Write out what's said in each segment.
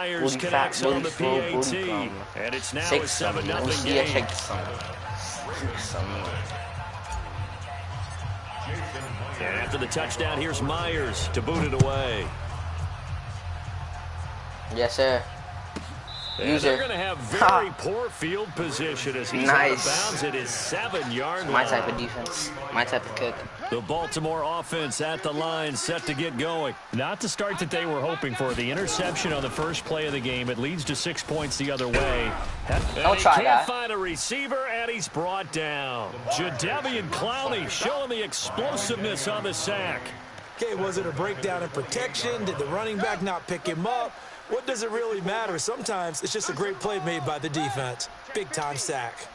Myers connects on the PAT, and it's now a 7-0 game. And after the touchdown, here's Myers to boot it away. Yes, sir. And they're going to have very poor field position as he's out of bounds at his 7-yard line. My type of defense. My type of kick. The Baltimore offense at the line, set to get going. Not the start that they were hoping for. The interception on the first play of the game. It leads to 6 points the other way. Don't try that. Can't find a receiver, and he's brought down. Jadeveon Clowney showing the explosiveness on the sack. Okay, was it a breakdown in protection? Did the running back not pick him up? What does it really matter? Sometimes it's just a great play made by the defense. Big-time sack.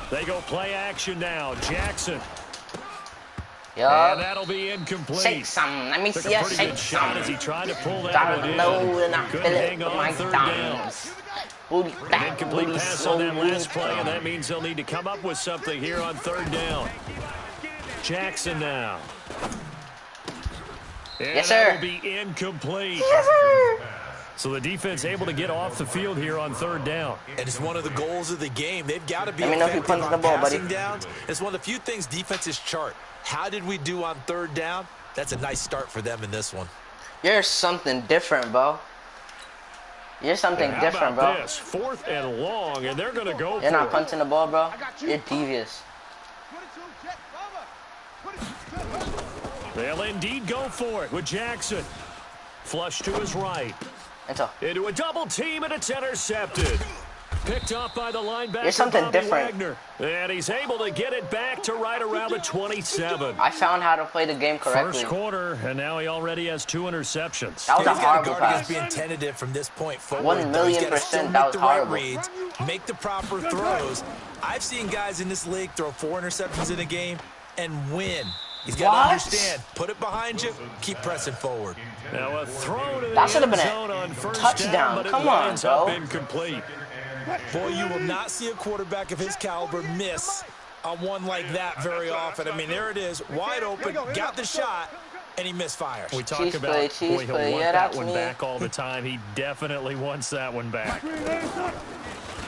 They go play action now. Jackson. Yup. And that'll be incomplete. Shake some. Let me see you shake some. As he tried to pull that one in. Couldn't hang on third down. Booty back, An incomplete pass on that last play, and that means they'll need to come up with something here on third down. Jackson now. And yes, sir. That will be incomplete. Yes, sir. So the defense able to get off the field here on third down. And it's one of the goals of the game. They've got to be effective on passing downs. It's one of the few things defenses chart. How did we do on third down? That's a nice start for them in this one. You're something different, bro. You're something different, bro. This 4th and long, and they're going to go. You're not punting the ball, bro. You're devious. They'll indeed go for it with Jackson. Flush to his right. Into a double team, and it's intercepted. Picked off by the linebacker. You're something Bobby different. Wagner. And he's able to get it back to right around the 27. I found how to play the game correctly. First quarter, and now he already has 2 interceptions. That was a horrible pass. Being tentative from this point forward. 1,000,000% that was horrible. Reads, make the proper throws. I've seen guys in this league throw 4 interceptions in a game and win. He's got to understand. Put it behind you. Keep pressing forward. Now a throw to the that should have been zone on first touchdown. Down, Come on, bro. Incomplete. Boy, you will not see a quarterback of his caliber miss on one like that very often. I mean, there it is, wide open, got the shot, and he misfires. We talk about, boy, he'll want that one back all the time. He definitely wants that one back.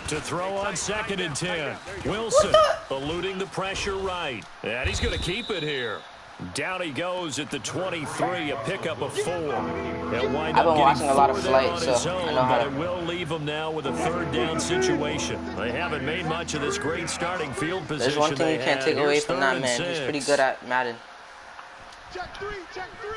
To throw on 2nd and 10. Wilson eluding the pressure right. And he's going to keep it here. Down he goes at the 23, a pickup of 4. I've been watching a lot of flights, so I know how to. But it will leave him now with a 3rd down situation. They haven't made much of this great starting field position. There's one thing you can't take away from that man. He's pretty good at Madden. Check 3, check 3.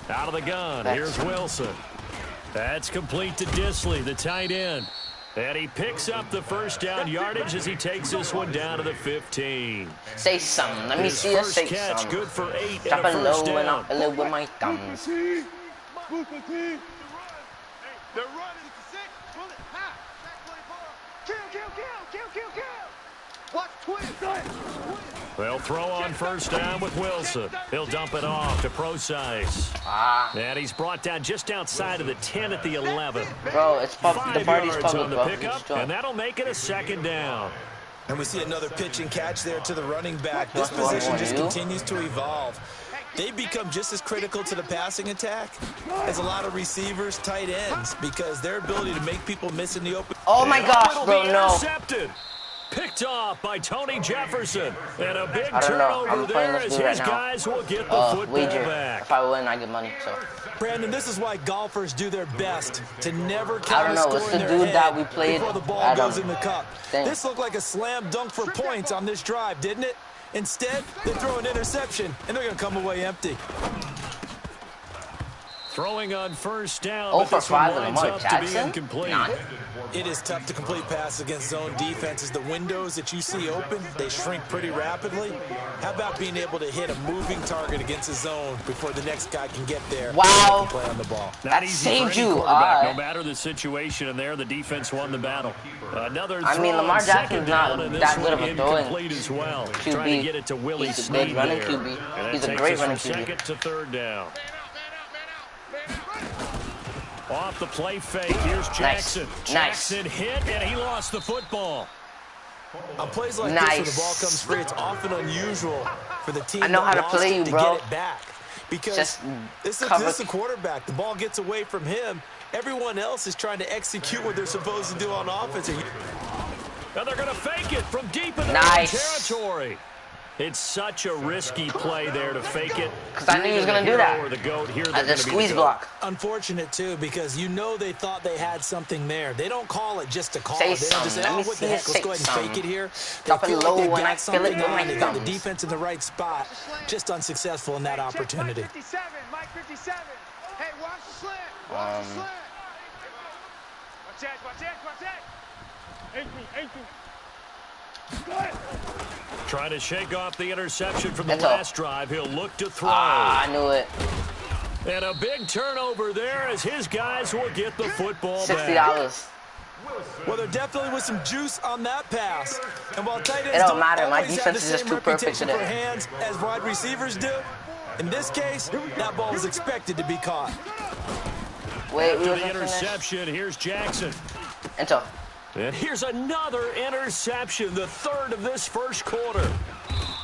Out of the gun, here's Wilson. That's complete to Disley, the tight end. And he picks up the first down yardage as he takes this one down to the 15. Say something. Let me see you say catch, something. good for 8 Drop and a it low first and down. up a little with my thumbs. They're running. 6. Pull it. Ha. Kill. Watch twin. They'll throw on first down with Wilson. He'll dump it off to Procise. And he's brought down just outside of the 10 at the 11. Bro, it's the party's public, on the bro. pickup, and that'll make it a 2nd down. And we see another pitch and catch there to the running back. This position just continues to evolve. They've become just as critical to the passing attack as a lot of receivers, tight ends, because their ability to make people miss in the open. Oh my gosh, bro, no. Intercepted. Picked off by Tony Jefferson. And a big I don't know. turnover I'm playing there this as dude his right now. guys will get the football Wager. back. If I win, I get money. So. Brandon, this is why golfers do their best to never I don't know. It's the dude that we played before the ball goes in the cup. Dang. This looked like a slam dunk for points on this drive, didn't it? Instead, they throw an interception, and they're going to come away empty. Throwing on first down, 0 but for this one 5 with winds Lamar up to be Jackson? incomplete. None. It is tough to complete passes against zone defenses. The windows that you see open, they shrink pretty rapidly. How about being able to hit a moving target against a zone before the next guy can get there? Wow. And play on the ball. That saved you. No matter the situation, and there the defense won the battle. Another I mean, Lamar Jackson's not down, that good of a throwing as well. QB. Trying to get it to Willie He's a Snead good running there. QB. And He's that a takes great us running from QB. 2nd to 3rd down. Off the play fake, here's Jackson. Nice. Jackson hit, and he lost the football. On plays like this, where the ball comes free, it's often unusual for the team I know how to play you, bro. Get it back. Because this is a quarterback. The ball gets away from him. Everyone else is trying to execute what they're supposed to do on offense. And they're going to fake it from deep in their own territory. It's such a risky play there to fake it. Because I knew he was going to do that. The goat. Here as a squeeze block. Unfortunate, too, because you know they thought they had something there. They don't call it just to call it. They don't just say, oh, what the heck, let's go ahead and fake it here. Drop it low when I feel it with my They got the defense in the right spot. Just unsuccessful in that opportunity. Mike 57, Mike 57. Hey, watch the slant. Watch the slant. Watch that, watch that, watch that. 18. Trying to shake off the interception from the last drive. He'll look to throw. I knew it. And a big turnover there as his guys will get the football back. $60. Well, there definitely was some juice on that pass. And while tight ends it don't matter. My defense is just too perfect today. For hands as wide receivers do, in this case, that ball was expected to be caught. Wait, after the interception, here's Jackson. Enter. And here's another interception, the third of this first quarter.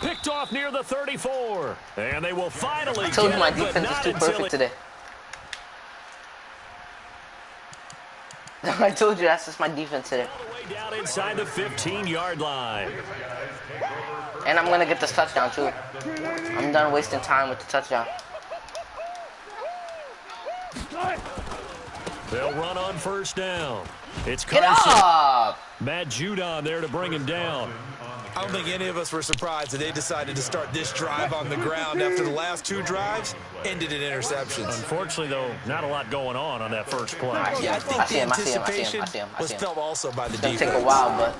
Picked off near the 34. And they will finally I told get you my it, defense is too perfect today. I told you that's just my defense today. All the way down inside the 15-yard line. And I'm going to get this touchdown, too. I'm done wasting time with the touchdown. They'll run on first down. It's Get Carson. up! Matt Judon there to bring him down. I don't think any of us were surprised that they decided to start this drive on the ground after the last two drives ended in interceptions. Unfortunately, though, not a lot going on that first play. Yeah, I think the anticipation was felt also by the defense. It's going to take a while, but...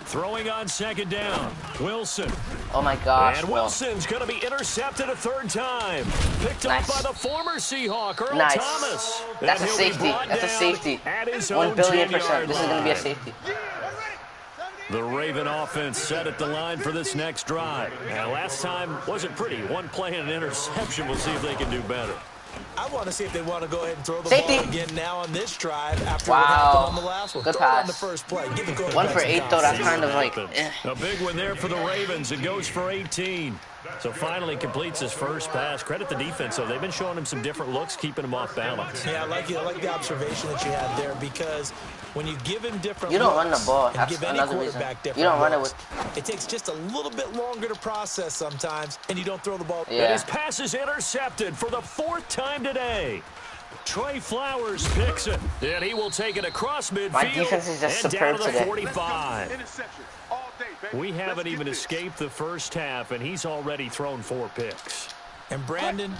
Throwing on second down. Wilson. Oh, my gosh. And Wilson's going to be intercepted a third time. Picked up by the former Seahawk, Earl Thomas. That's a safety. That's a safety. 1 billion%. This is going to be a safety. The Raven offense set at the line for this next drive. And last time wasn't pretty. One play and an interception. We'll see if they can do better. I want to see if they want to go ahead and throw the ball again now on this drive after what happened on the last one. Good throw pass. on the first play. Give the 1 for 8, though. That's kind of like... A big one there for the Ravens. It goes for 18. So finally completes his first pass. Credit the defense, though. They've been showing him some different looks, keeping him off balance. Yeah, I like the observation that you had there, because when you give him different you don't run the ball. and That's give any another reason. quarterback You don't run it looks, with... it takes just a little bit longer to process sometimes, and you don't throw the ball. And his pass is intercepted for the 4th time today. Trey Flowers picks it, and he will take it across midfield. My defense is just and down superb to the today. 45. We haven't even escaped the first half, and he's already thrown 4 picks. And Brandon,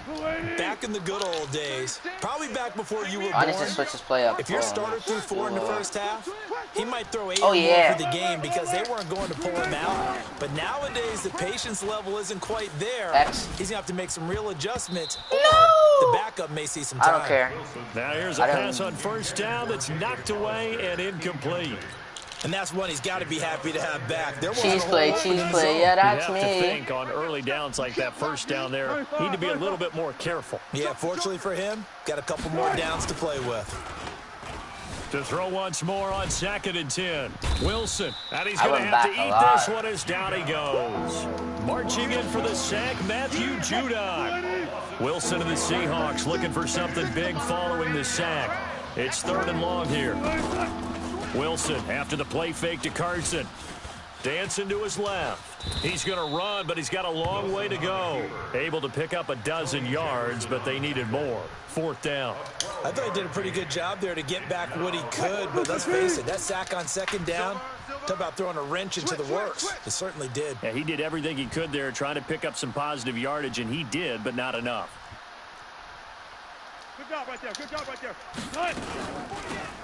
back in the good old days, probably back before you were born, I need to switch his play up. if your starter threw 4 in the first half, he might throw 8 more for the game because they weren't going to pull him out. But nowadays, the patience level isn't quite there. He's going to have to make some real adjustments, or the backup may see some time. I don't care. Now here's a pass on first down that's knocked away and incomplete. And that's one he's got to be happy to have back. Cheese play. Yeah, that's me. You have to think on early downs like that first down there, need to be a little bit more careful. Yeah, fortunately for him, got a couple more downs to play with. To throw once more on 2nd and 10. Wilson, and he's going to have to eat this one as down he goes. Marching in for the sack, Matthew Judon. Wilson and the Seahawks looking for something big following the sack. It's 3rd and long here. Wilson after the play fake to Carson. Dancing to his left. He's going to run, but he's got a long way to go. Able to pick up 12 yards, but they needed more. 4th down. I thought he did a pretty good job there to get back what he could, but let's face it, that sack on 2nd down, talk about throwing a wrench into the works. It certainly did. Yeah, he did everything he could there, trying to pick up some positive yardage, and he did, but not enough. Good job right there. Good job right there. Nice.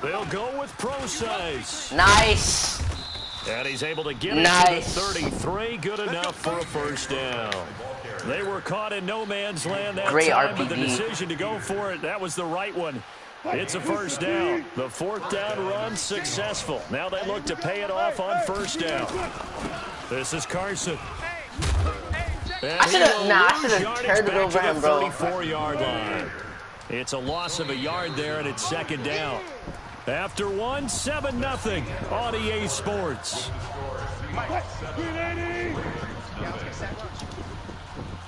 They'll go with Procise. Nice. And he's able to get it to the 33. Good enough for a first down. They were caught in no man's land that time, but the decision to go for it, that was the right one. It's a first down. The 4th down run successful. Now they look to pay it off on first down. This is Carson. I should have turned it over him, bro. 34-yard line. It's a loss of a yard there, and it's second down. After 7-0 on EA Sports.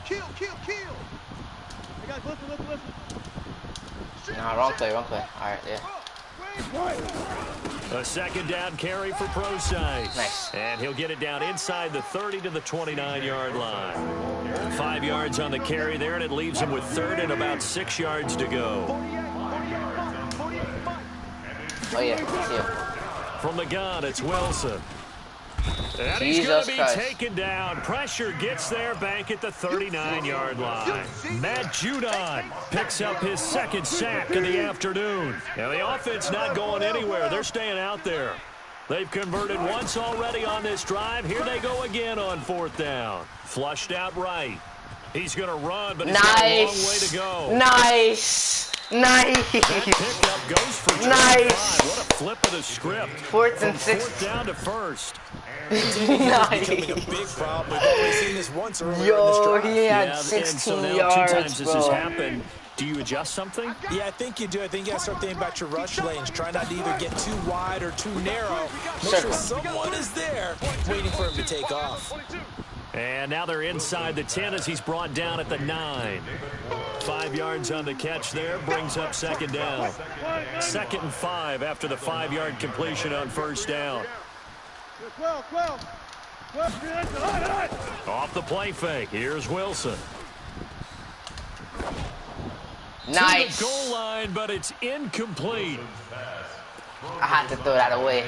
Kill. Hey guys, listen. Nah, wrong play. All right, yeah. A second down carry for Procise. Nice. And he'll get it down inside the 30 to the 29-yard line. 5 yards on the carry there, and it leaves him with third and about 6 yards to go. Oh, yeah. See ya. From the gun, it's Wilson. And he's Jesus going to be Christ. taken down. Pressure gets there back at the 39-yard line. Matt Judon picks up his second sack of the afternoon. Now, the offense not going anywhere. They're staying out there. They've converted once already on this drive. Here they go again on fourth down. Flushed out right. He's going to run, but he's got a long way to go. Nice. That pickup goes for 25. What a flip of the script. Fourth and 6. Fourth down to first. Nice. Becoming a big problem. We've only seen this once earlier in Yo, this drive. he had Yeah, 16 and so now yards, 2 times this bro. has happened. Do you adjust something? Yeah, I think you do. I think you got to start thinking about your rush lanes. Try not to either get too wide or too narrow. Make sure someone is there waiting for him to take off. And now they're inside the 10 as he's brought down at the 9. 5 yards on the catch there, brings up second down. 2nd and 5 after the 5-yard completion on first down. 12. Off the play fake, here's Wilson. Nice. To the goal line, but it's incomplete. I had to throw that away.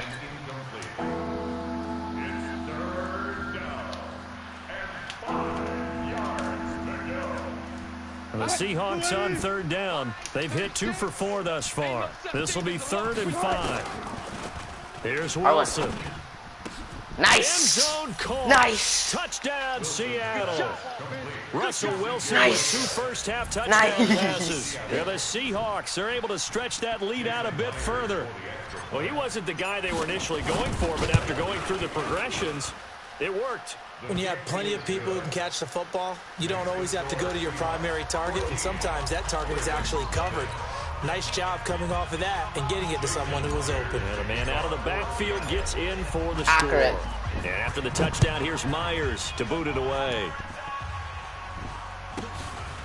The Seahawks on third down. They've hit 2 for 4 thus far. This will be 3rd and 5. Here's Wilson. End Nice. zone call. Nice. Touchdown, Seattle. Russell Wilson Nice. with 2 first-half touchdown Nice. passes. Yeah, the Seahawks are able to stretch that lead out a bit further. Well, he wasn't the guy they were initially going for, but after going through the progressions, it worked. When you have plenty of people who can catch the football, you don't always have to go to your primary target, and sometimes that target is actually covered. Nice job coming off of that and getting it to someone who was open. And a man out of the backfield gets in for the Accurate. score. And after the touchdown, here's Myers to boot it away.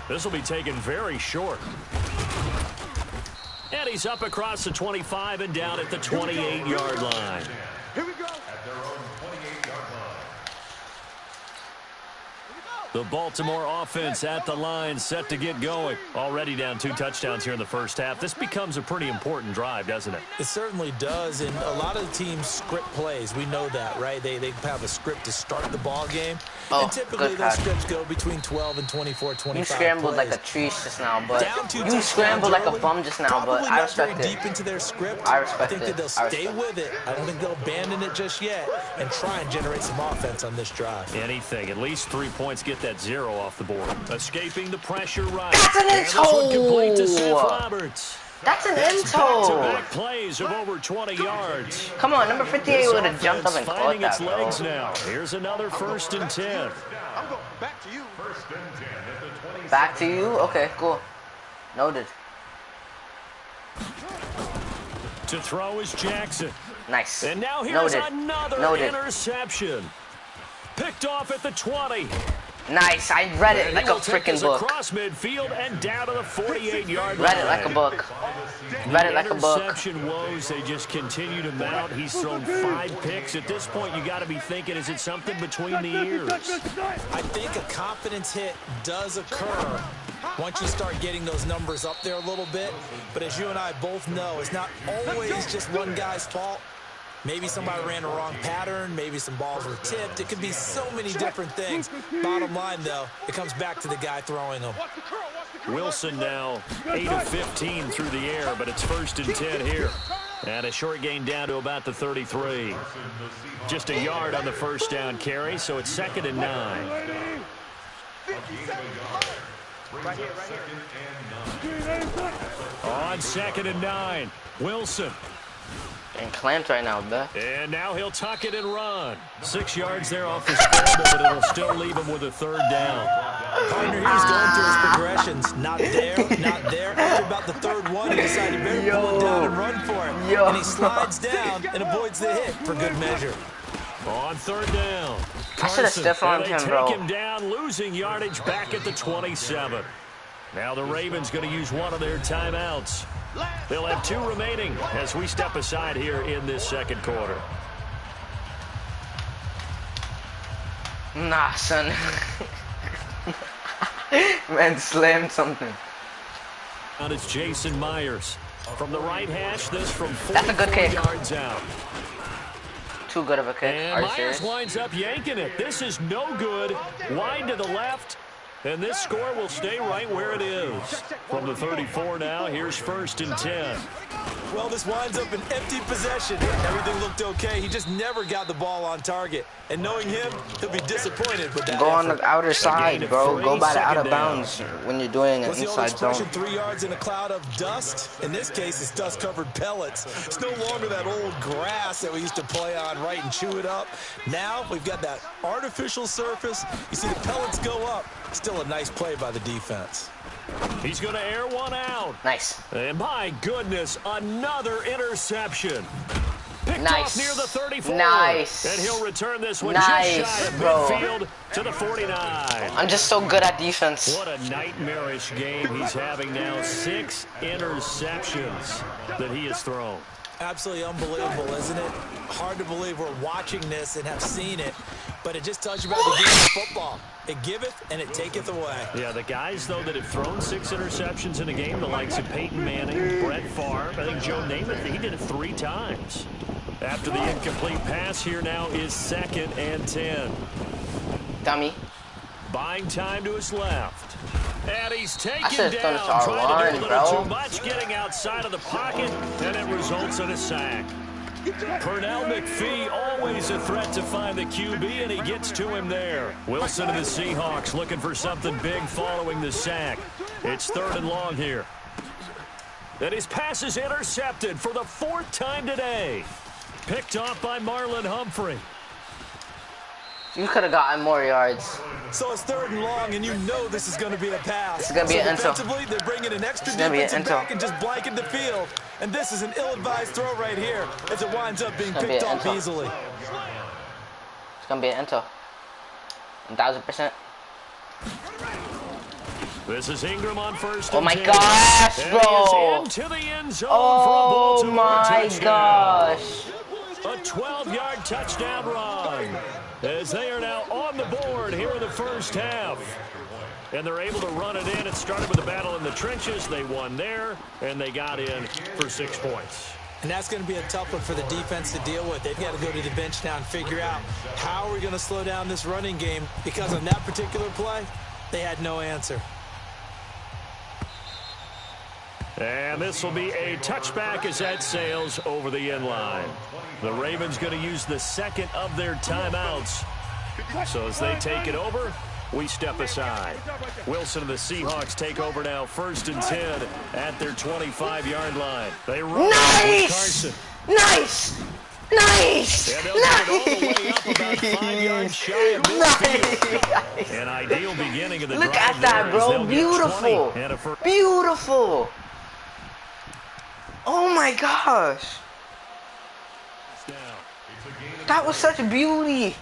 This will be taken very short. And he's up across the 25 and down at the 28-yard line. Here we go. The Baltimore offense at the line, set to get going. Already down 2 touchdowns here in the first half. This becomes a pretty important drive, doesn't it? It certainly does, and a lot of the teams script plays. We know that, right? They have a script to start the ball game. Oh, and typically good those catch. scripts go between 12 and 24, 25 You scrambled plays. like a tree just now, but Down 2 you touchdowns scrambled like a early, bum just now, but probably I not respect very it. deep into their script. I respect think it. that they'll I stay respect with it. I don't think they'll abandon it just yet and try and generate some offense on this drive. Anything. At least 3 points, get that 0 off the board. Escaping the pressure right. That's an And this one complete to Seth in-toe. Roberts. That's an Back-to-back in-toe. plays of over 20 yards. Come on, number 58 This would have jumped up and offense caught finding that, its legs bro. now. Here's another 1st and 10. I'm going back to you. Back to you? Okay, cool. Noted. To throw is Jackson. Nice. And now here's Noted. another Noted. interception. Picked off at the 20. Nice. I read it And like he a will take freaking us book. across midfield and down to the 48-yard line. Read it like a book. Read it like a book. Interception woes, they just continue to mount. He's thrown 5 picks. At this point, you got to be thinking, is it something between the ears? I think a confidence hit does occur once you start getting those numbers up there a little bit. But as you and I both know, it's not always just one guy's fault. Maybe somebody ran the wrong pattern. Maybe some balls were tipped. It could be so many different things. Bottom line, though, it comes back to the guy throwing them. Wilson now 8 of 15 through the air, but it's 1st and 10 here. And a short gain down to about the 33. Just a yard on the first down carry, so it's 2nd and 9. Right here. On 2nd and 9, Wilson. And clamped right now, bruh. And now he'll tuck it and run. 6 yards there off the scramble, but it'll still leave him with a 3rd down. Partner, he was going through his progressions. Not there, not there. After about the third one, he decided he better pull it down and run for it. And he slides down and avoids the hit for good measure. On third down, I should have stiff-armed him, bro. Take him down, losing yardage back at the 27. Now the Ravens going to use one of their timeouts. They'll have 2 remaining as we step aside here in this second quarter. Nah, son. Man slammed something. Now it's Jason Myers. From the right hash, this from 44 That's a good kick. yards out. Too good of a kick. And Myers winds up yanking it. This is no good. Wide to the left. And this score will stay right where it is. From the 34 now, here's 1st and 10. Well, this winds up an empty possession. Everything looked okay. He just never got the ball on target. And knowing him, he'll be disappointed with that Go on effort. the outer side, bro. Go by the out of bounds when you're doing an inside zone. 3 yards in a cloud of dust? In this case, it's dust-covered pellets. It's no longer that old grass that we used to play on, right, and chew it up. Now we've got that artificial surface. You see the pellets go up. Still a nice play by the defense. He's going to air one out. Nice. And my goodness, another interception. Picked off near the 34. Nice. And he'll return this one just shy of midfield to the 49. I'm just so good at defense. What a nightmarish game he's having now. 6 interceptions that he has thrown. Absolutely unbelievable, isn't it? Hard to believe we're watching this and have seen it, but it just tells you about the game of football. It giveth and it taketh away. Yeah, the guys, though, that have thrown 6 interceptions in a game, the likes of Peyton Manning, Brett Favre, I think Joe Namath, he did it 3 times. After the incomplete pass, here now is 2nd and 10. Dummy. Buying time to his left. And he's taken down, trying to do a little too much, getting outside of the pocket, and it results in a sack. Pernell McPhee, always a threat to find the QB, and he gets to him there. Wilson and the Seahawks looking for something big following the sack. It's 3rd and long here. And his pass is intercepted for the 4th time today. Picked off by Marlon Humphrey. You could have gotten more yards. So it's 3rd and long, and you know this is going to be a pass. This is going to be an intel. Defensively, they're bringing an extra defensive back and just blanket the field. And this is an ill-advised throw right here as it winds up being picked off easily. It's going to be an intel. 1,000%. This is Ingram on 1st. Oh my gosh, bro. Into the end zone oh for a my gosh. A 12-yard touchdown run as they are now on the board here in the first half. And they're able to run it in. It started with a battle in the trenches. They won there, and they got in for 6 points. And that's going to be a tough one for the defense to deal with. They've got to go to the bench now and figure out how are we going to slow down this running game, because on that particular play, they had no answer. And this will be a touchback as that sails over the end line. The Ravens going to use the 2nd of their timeouts. So as they take it over, we step aside. Wilson and the Seahawks take over now, 1st and 10 at their 25-yard line. They run with Carson. Nice! Nice! And they'll get it all the way up about 5 yards shy of midfield. Nice. An ideal beginning of the Look drive at that, there, bro. Beautiful. Beautiful. Oh my gosh. That was such beauty.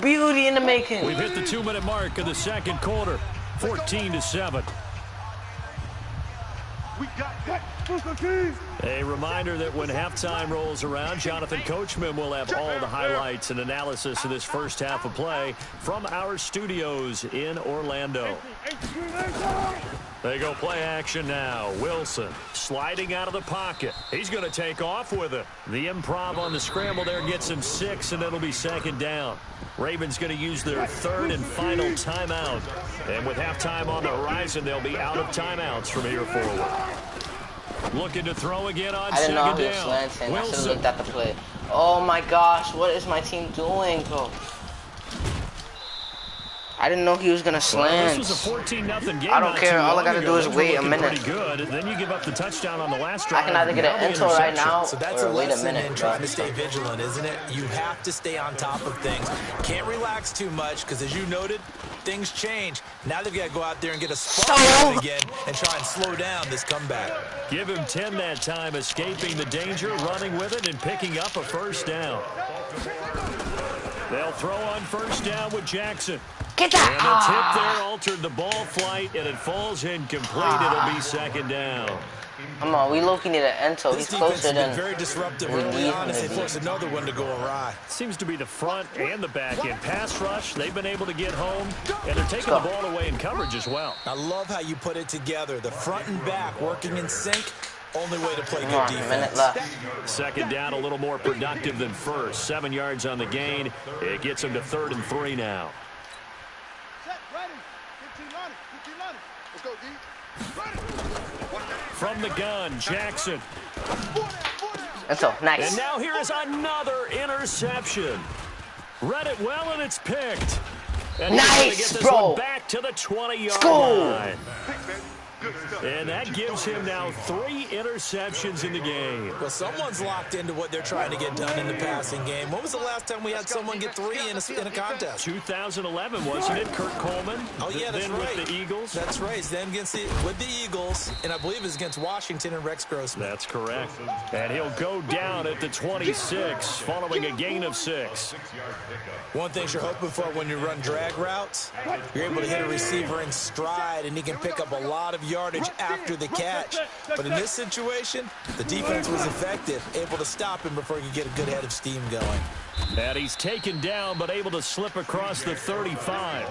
Beauty in the making. We've hit the 2-minute mark of the second quarter. 14-7. A reminder that when halftime rolls around, Jonathan Coachman will have all the highlights and analysis of this first half of play from our studios in Orlando. They go play action now. Wilson sliding out of the pocket. He's going to take off with it. The improv on the scramble there gets him 6, and it'll be 2nd down. Ravens going to use their 3rd and final timeout. And with halftime on the horizon, they'll be out of timeouts from here forward. Looking to throw again on 2nd down. I didn't know he was slanting. I should have looked at the play. Oh my gosh, what is my team doing, bro? I didn't know he was gonna slant. This was a 14-0 game. I don't care. All I gotta do is wait a minute. Good. Then you give up the touchdown on the last drive. I can either get an intro right now so that's or wait a lesson minute. in trying to stay vigilant, isn't it? You have to stay on top of things. Can't relax too much because, as you noted, things change. Now they've got to go out there and get a spark going again and try and slow down this comeback. Give him 10 that time, escaping the danger, running with it, and picking up a first down. They'll throw on first down with Jackson. Get that! And a tip there altered the ball flight, and it falls incomplete. It'll be second down. Come on, we low-key need an intro. He's closer than very disruptive early on as they force another one to go awry. Seems to be the front and the back end pass rush. They've been able to get home, and they're taking the ball away in coverage as well. I love how you put it together. The front and back working in sync. Only way to play good defense. A minute left. Second down, a little more productive than first. 7 yards on the gain. It gets them to 3rd and 3 now. Set, ready. 15 running. 15 running. Let's go, D. From the gun, Jackson. And so, nice. And now here is another interception. Read it well, and it's picked. And nice, get this bro. One back to the 20-yard line. And that gives him now 3 interceptions in the game. Well, someone's locked into what they're trying to get done in the passing game. When was the last time we had someone get 3 in a contest? 2011, wasn't it? Kurt Coleman. Oh, yeah, that's then right. With the Eagles. That's right. Then with the Eagles, and I believe it was against Washington and Rex Grossman. That's correct. And he'll go down at the 26, following a gain of 6. One thing you're hoping for when you run drag routes, you're able to hit a receiver in stride, and he can pick up a lot of yardage after the catch. But in this situation, the defense was effective, able to stop him before he could get a good head of steam going. And he's taken down, but able to slip across the 35.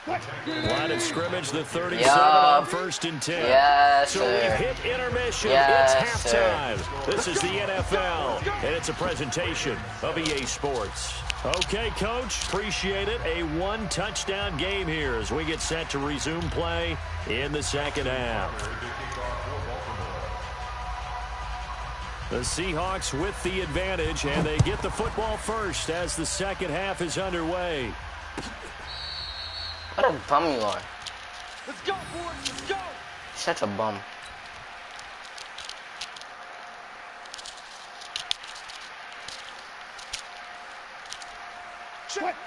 Line of scrimmage, the 37 on 1st and 10. Yes, so sir. we've hit intermission. Yes, it's halftime. Sir. This is the NFL, and it's a presentation of EA Sports. Okay, Coach, appreciate it. A 1-touchdown game here as we get set to resume play in the second half. The Seahawks with the advantage, and they get the football first as the second half is underway. What a bum you are. Let's go, boys. Let's go. Such a bum.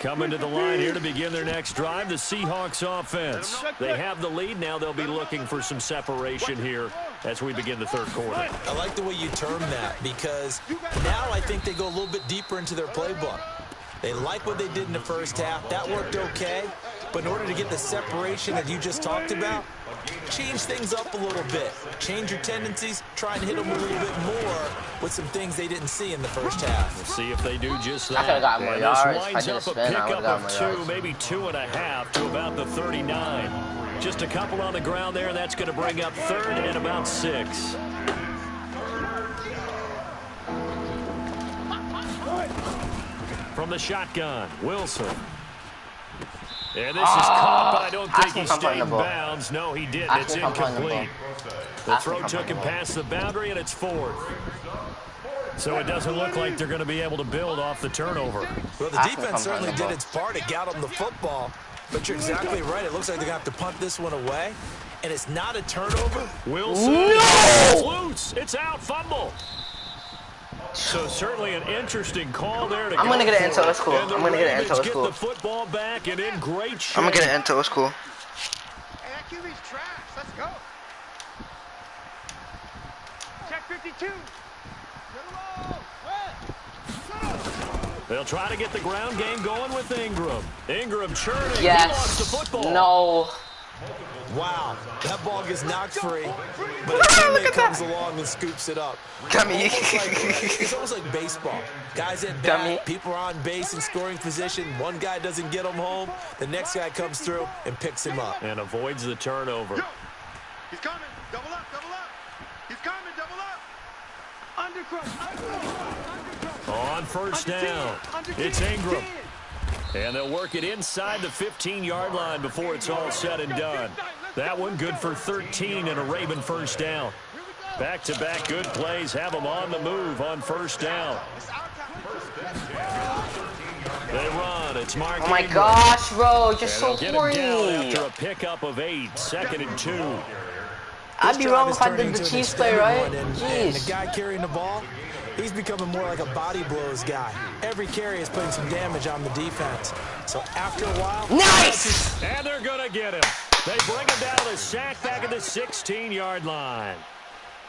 Coming to the line here to begin their next drive, the Seahawks offense. They have the lead. Now they'll be looking for some separation here as we begin the third quarter. I like the way you term that because now I think they go a little bit deeper into their playbook. They like what they did in the first half. That worked okay. But in order to get the separation that you just talked about, change things up a little bit. Change your tendencies. Try and hit them a little bit more with some things they didn't see in the first half. We'll see if they do just that. I could have got more and yards. this winds up a pickup of 2, yards. maybe 2.5 to about the 39. Just a couple on the ground there. That's going to bring up 3rd and about 6. From the shotgun, Wilson. And this is caught, but I don't think he stayed in bounds. No, he didn't. It's incomplete. The throw took him past the boundary, and it's 4th. So it doesn't look like they're going to be able to build off the turnover. Well, the defense certainly did its part. It got them the football. But you're exactly right. It looks like they're going to have to punt this one away. And it's not a turnover. Wilson. It's loose. It's out. Fumble. So certainly an interesting call there. I'm going to get it into a school. I'm going to get it into a school. Get the football back and in great shape. I'm going to get it into a school. Hey, that QB's trash. Let's go. Check 52. They'll try to get the ground game going with Ingram. Ingram churning. Yes. He lost the football. No. Wow, that ball gets knocked free, but a teammate comes along and scoops it up. It's almost like baseball. Guys at bat, people are on base in scoring position. One guy doesn't get him home. The next guy comes through and picks him up. And avoids the turnover. Yo, he's coming. Double up, double up. He's coming, double up. Undercross. On first down, it's Ingram. And they'll work it inside the 15-yard line before it's all said and done. That one good for 13 and a Raven first down. Back-to-back good plays have them on the move on first down. They run. It's Mark. Oh my gosh, bro. Just so get horny. him down after a pickup of 8. 2nd and 2. I'd be wrong if I did the Chiefs play, right? And the guy carrying the ball, he's becoming more like a body blows guy. Every carry is putting some damage on the defense. So after a while... Nice! And they're going to get him. They bring him down to sack back at the 16-yard line.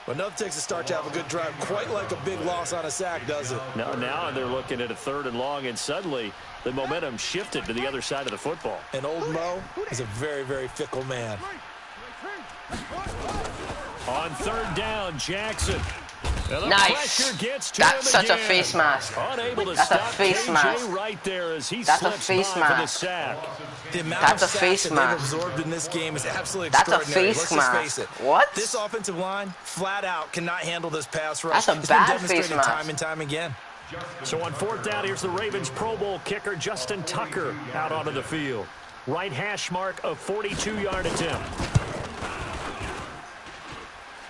But nothing takes a start to have a good drive, quite like a big loss on a sack, does it? No, now they're looking at a 3rd and long, and suddenly the momentum shifted to the other side of the football. And old Mo is a very, very fickle man. On 3rd down, Jackson. Nice. That's such a face mask. That's a face mask. Right there as he That's a face mask. The amount of sacks that they've absorbed in this game is absolutely extraordinary. That's a face mask. Let's just face it. What? This offensive line, flat out, cannot handle this pass rush. That's a bad face mask. Time and time again. So on 4th down, here's the Ravens Pro Bowl kicker Justin Tucker out onto the field. Right hash mark of 42-yard attempt.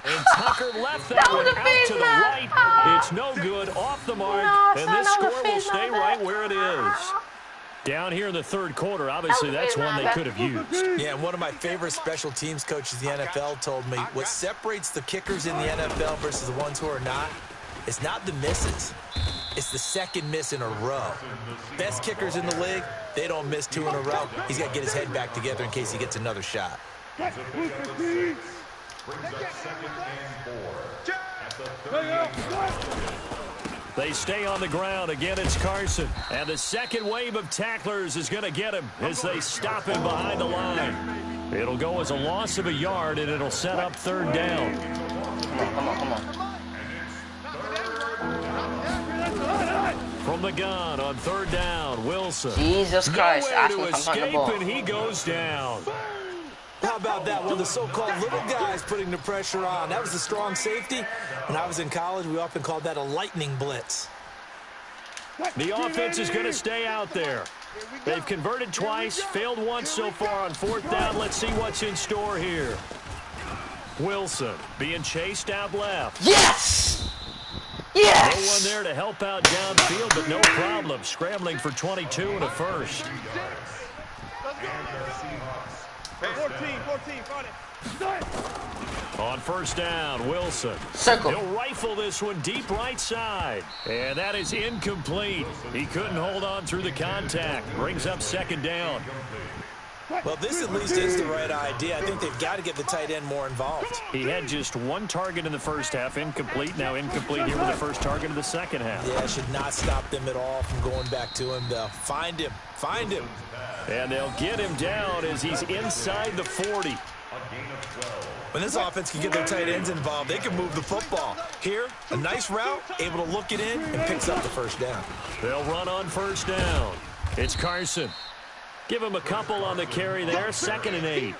And Tucker left that one out to the right. It's no good, off the mark, and this score will stay right where it is. Down here in the 3rd quarter, obviously that's one they could have used. Yeah, and one of my favorite special teams coaches in the NFL told me what separates the kickers in the NFL versus the ones who are not, it's not the misses. It's the 2nd miss in a row. Best kickers in the league, they don't miss 2 in a row. He's got to get his head back together in case he gets another shot. They stay on the ground. Again, it's Carson. And the 2nd wave of tacklers is going to get him as they stop him behind the line. It'll go as a loss of a yard, and it'll set up 3rd down. Come on. From the gun on 3rd down, Wilson. Jesus Christ. Nowhere to escape, and he goes down. How about that? One of the so-called little guys putting the pressure on. That was the strong safety. When I was in college, we often called that a lightning blitz. The offense is going to stay out there. They've converted twice, failed once so far on 4th down. Let's see what's in store here. Wilson being chased out left. Yes! Yes! No one there to help out downfield, but no problem. Scrambling for 22 and a 1st. 14, on 1st down, Wilson. Circle. He'll rifle this one deep right side. And that is incomplete. He couldn't hold on through the contact. Brings up 2nd down. Well, this at least is the right idea. I think they've got to get the tight end more involved. He had just 1 target in the 1st half, incomplete. Now incomplete here with the 1st target of the 2nd half. Yeah, should not stop them at all from going back to him, though. Find him. And they'll get him down as he's inside the 40. When this offense can get their tight ends involved, they can move the football. Here, a nice route, able to look it in, and picks up the 1st down. They'll run on 1st down. It's Carson. Give him a couple on the carry there, 2nd and 8.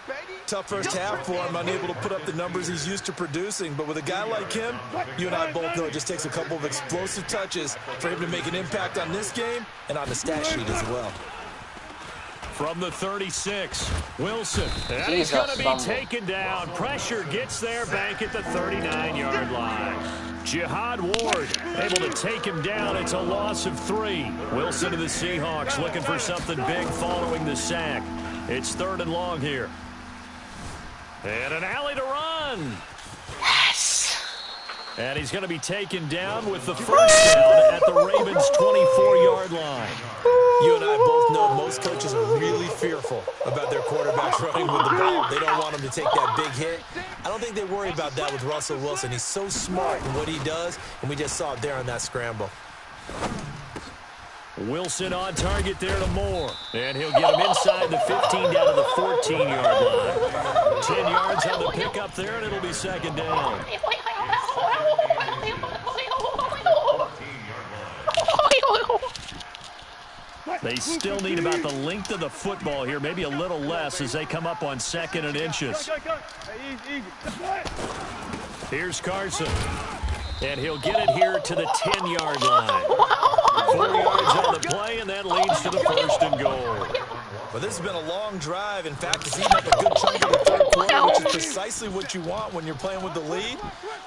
Tough 1st half for him, unable to put up the numbers he's used to producing. But with a guy like him, you and I both know it just takes a couple of explosive touches for him to make an impact on this game and on the stat sheet as well. From the 36, Wilson. And he's going to be taken down. Pressure gets there back at the 39-yard line. Jihad Ward able to take him down. It's a loss of 3. Wilson to the Seahawks looking for something big following the sack. It's 3rd and long here. And an alley to run. Yes. And he's going to be taken down with the 1st down at the Ravens' 24-yard line. You and I both know most coaches are really fearful about their quarterbacks running with the ball. They don't want him to take that big hit. I don't think they worry about that with Russell Wilson. He's so smart in what he does, and we just saw it there on that scramble. Wilson on target there to Moore. And he'll get him inside the 15 down to the 14-yard line. 10 yards on the pickup there, and it'll be 2nd down. They still need about the length of the football here, maybe a little less as they come up on 2nd and inches. Here's Carson. And he'll get it here to the 10-yard line. 4 yards on the play, and that leads to the 1st and goal. Well, this has been a long drive. In fact, it's eaten up a good chunk of the 3rd quarter, which is precisely what you want when you're playing with the lead.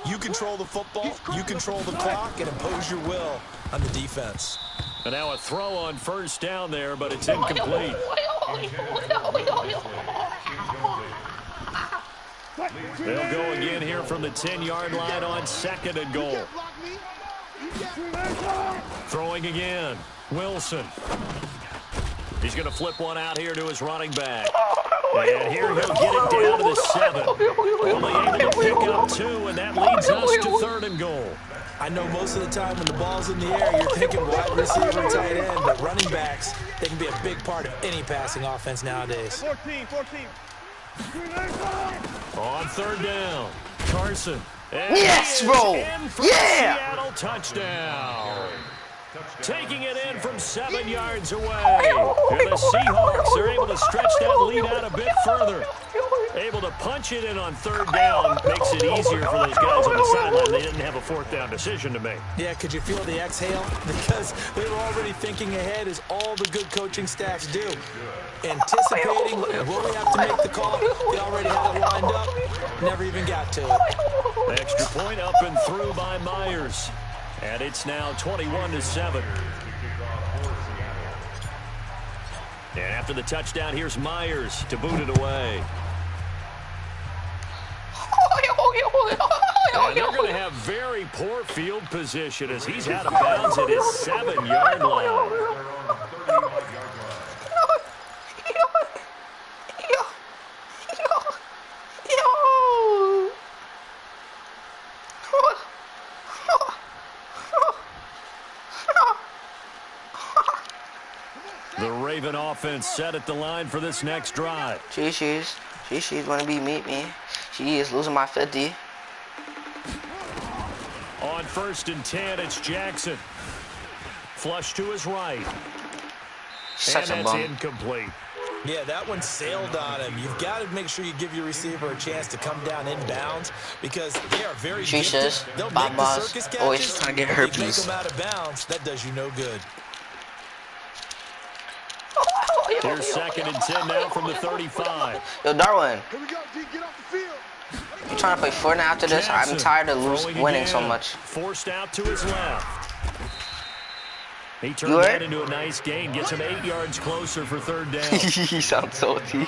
You control the football, you control the clock, and impose your will on the defense. And now a throw on first down there, but it's incomplete. They'll go again here from the 10-yard line on 2nd and goal. Throwing again. Wilson. He's going to flip one out here to his running back. And here he'll get it down to the 7. Only able to pick up 2, and that leads us to 3rd and goal. I know most of the time when the ball's in the air, you're thinking wide receiver, tight end, but running backs, they can be a big part of any passing offense nowadays. 14. On 3rd down, Carson. Yes, bro. Yeah. Seattle touchdown. Taking it in from 7 yards away. And the Seahawks are able to stretch that lead out a bit further. Able to punch it in on 3rd down. Makes it easier for those guys on the sideline. They didn't have a 4th down decision to make. Yeah, could you feel the exhale? Because they were already thinking ahead, as all the good coaching staffs do. Anticipating, will we have to make the call? They already had it lined up. Never even got to it. Extra point up and through by Myers. And it's now 21-7. And after the touchdown, here's Myers to boot it away. And they're going to have very poor field position as he's out of bounds at his 7-yard line. The Raven offense set at the line for this next drive. She's gonna beat me. She is losing my 50. On 1st and 10, it's Jackson. Flush to his right. Such and a that's bum. incomplete. Yeah, that one sailed on him. You've got to make sure you give your receiver a chance to come down inbounds because they are very gifted. They'll make the circus catches. Always trying to get herpes. If you make them out of bounds, that does you no good. Here's 2nd and 10 now from the 35. Yo, Darwin. Here we go, D. Get off the field. You trying to play Fortnite after this? I'm tired of winning so much. Forced out to his left. He turned that into a nice gain. Gets him 8 yards closer for 3rd down. He sounds salty.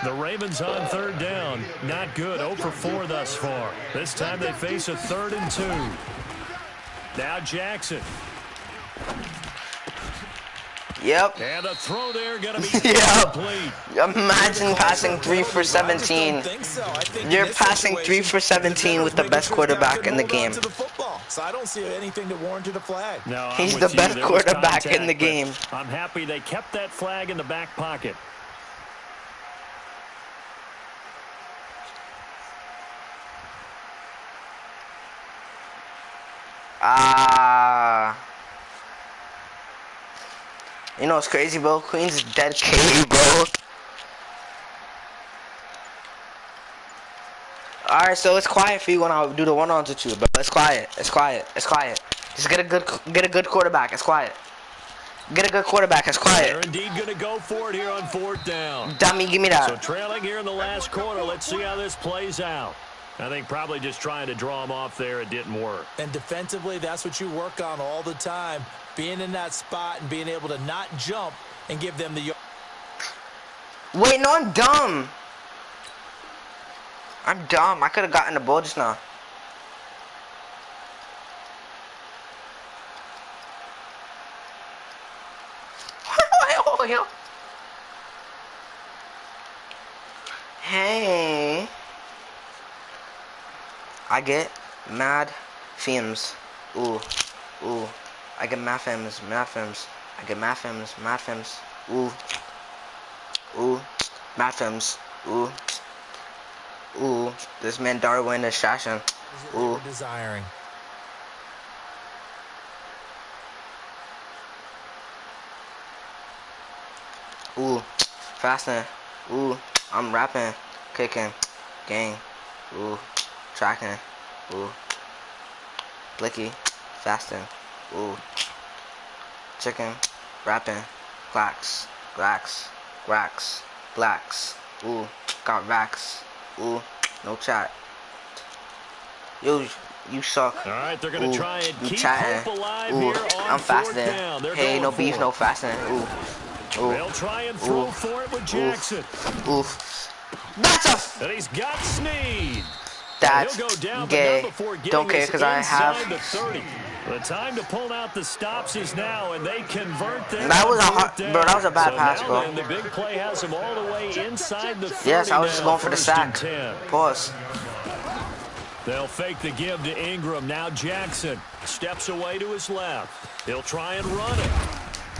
The Ravens on 3rd down. Not good. 0 for 4 thus far. This time they face a 3rd and 2. Now Jackson. Yep. And the throw there going to be complete. Imagine passing 3 for 17. You're passing 3 for 17 with the best quarterback in the game. So I don't see anything to warrant a flag. No, he's the best quarterback in the game. I'm happy they kept that flag in the back pocket. You know what's crazy, bro? Queens is dead K, bro. Alright, so it's quiet for you when I do the one-ons with you, bro. It's quiet. It's quiet. It's quiet. Just get a good quarterback. It's quiet. Get a good quarterback. It's quiet. They're indeed going to go for it here on 4th down. Dummy, give me that. So trailing here in the last quarter. Let's see how this plays out. I think probably just trying to draw him off there. It didn't work. And defensively, that's what you work on all the time. Being in that spot and being able to not jump and give them the... Wait, no, I'm dumb. I'm dumb. I could have gotten the ball just now. Hey. I get mad films. Ooh. I get mad films. I get mad films. Ooh. Mad films. Ooh. This man Darwin is shashing. Ooh. Desiring. Ooh. Faster. Ooh. I'm rapping. Kicking. Gang. Ooh. Tracking. Ooh. Blicky. Fasting. Ooh. Chicken. Rapping. Glacks. Ooh. Got racks. Ooh. No chat. Yo, You suck. All right, they're going to try and keep chatting. hope alive Ooh, here on I'm fourth faster. down. They're Hey, going no for beef, it. no fasting. Ooh. Ooh. They'll try and throw for it with Jackson. Oof. That's And he's got Snead. That's He'll go down, gay. but not before getting Don't care because I have. inside the 30. The time to pull out the stops is now, and they convert there. That was a hard, bro. That was a bad pass, bro. Then the big play has him all the way inside the 30. Yes, I was just going for the sack. Pause. They'll fake the give to Ingram. Now Jackson steps away to his left. He'll try and run it.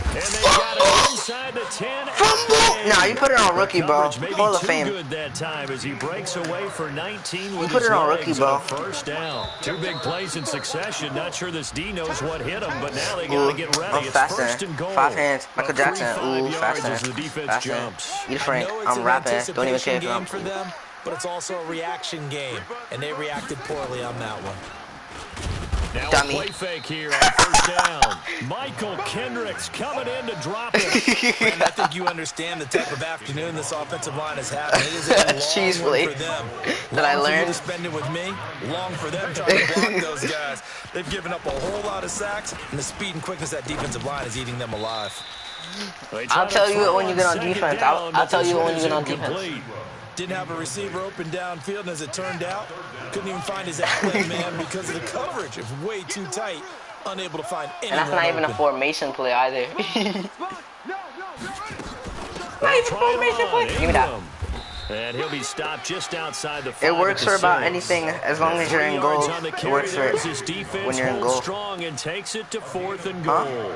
And they got it inside the 10. Nah, you put it on rookie, bro. Hall of Fame. Good that time as he breaks away for 19 with you put it on rookie, bro. First down. Two big plays in succession. Not sure this D knows what hit him, but now they got to get ready. I'm faster. 5 hands. Michael Jackson. Ooh, faster. You Frank. I'm rapping. Don't even care if I'm for them, but it's also a reaction game, and they reacted poorly on that one. Now a play fake here on first down. Michael Kendricks coming in to drop it. And I think you understand the type of afternoon this offensive line is having. It is a long one for them. That I learned. To spend it with me, long for them trying to block those guys. They've given up a whole lot of sacks, and the speed and quickness of that defensive line is eating them alive. I'll tell you it when you get on defense. I'll tell you it when you get on defense. Didn't have a receiver open downfield, and as it turned out, couldn't even find his outlet man because of the coverage. It was way too tight, unable to find anyone. And that's not even a formation play either. Not even a formation play. Give me that. And he'll be stopped just outside the 5. It works for about anything as long as you're in goal. It works for it when you're in goal. Strong and takes it to 4th and goal.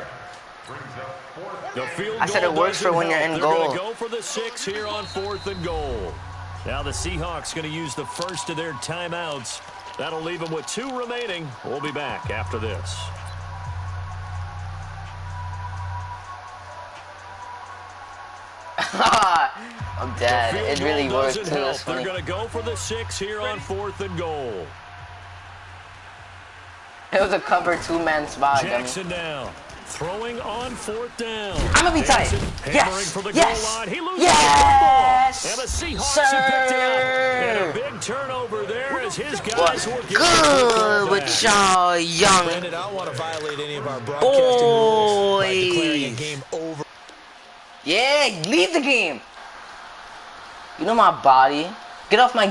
I said it works for when you're in goal. They're going to go for the 6 here on 4th and goal. Now the Seahawks going to use the first of their timeouts. That'll leave them with 2 remaining. We'll be back after this. I'm dead. It really works too. They're going to go for the 6 here on 4th and goal. It was a cover 2-man spot. Jackson now. Throwing on 4th down. I'm gonna be tight. Yes. For the yes. goal line. He loses yes. the football. And the Seahawks have picked it up. And a big turnover there as his guys were getting good with y'all young I don't want to violate any of our broadcasting rules by declaring a game over. Yeah, leave the game. You know my body. Get off my